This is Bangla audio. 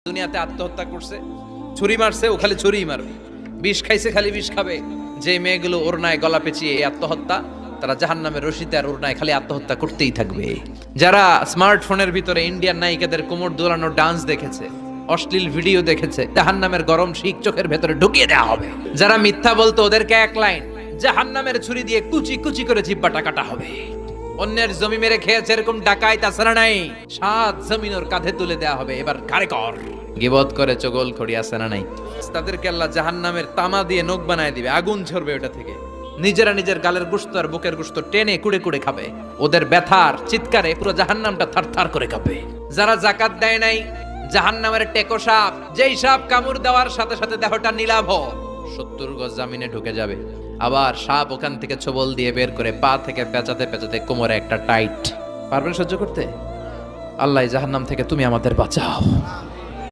দুনিয়াতে আত্মহত্যা করছে, ছুরি মারছে, ও খালি ছুরিই মারবে, বিষ খাইছে খালি বিষ খাবে। যে মেয়েগুলো ওড়নায় গলা পেঁচিয়ে এই আত্মহত্যা, তারা জাহান্নামের রশিতে আর ওড়নায় খালি আত্মহত্যা করতেই থাকবে। যারা স্মার্টফোনের ভিতরে ইন্ডিয়ান নায়িকাদের কোমর দোলানো ডান্স দেখেছে, অশ্লীল ভিডিও দেখেছে, জাহান্নামের গরম শিক চোখের ভেতরে ঢুকিয়ে দেওয়া হবে। যারা মিথ্যা বলতো ওদেরকে এক লাইন জাহান্নামের ছুরি দিয়ে কুচি কুচি করে জিব্বাটা কাটা হবে। অন্যের জমি মেরে খেয়েছে এরকম ডাকাই তাছাড়া নাই, 7 জমিন ওর কাঁধে তুলে দেওয়া হবে, এবার ঘাড়ে কর। গিবত করে চগল খড়ি আছে না নাই, তাদেরকে আল্লাহ জাহান্নামের তামা দিয়ে নখ বানায় দিবে, আগুন ঝরবে ওটা থেকে। নিজেরা নিজের গালের গোশত আর বুকের গোশত টেনে কুড়ে কুড়ে খাবে। ওদের ব্যথার চিৎকারে পুরো জাহান্নামটা থারথার করে কাঁপে। যারা যাকাত দেয় নাই, জাহান্নামের টেকো সাপ, যেই সাপ কামড় দেওয়ার সাথে সাথে দেহটা নীলাভ 70 গজ জামিনে ঢুকে যাবে। আবার সাপ ওখান থেকে ছোবল দিয়ে বের করে পা থেকে পেঁচাতে পেঁচাতে কোমরে একটা টাইট। পারবেন সহ্য করতে? আল্লাহ জাহান্নাম থেকে তুমি আমাদের বাঁচাও।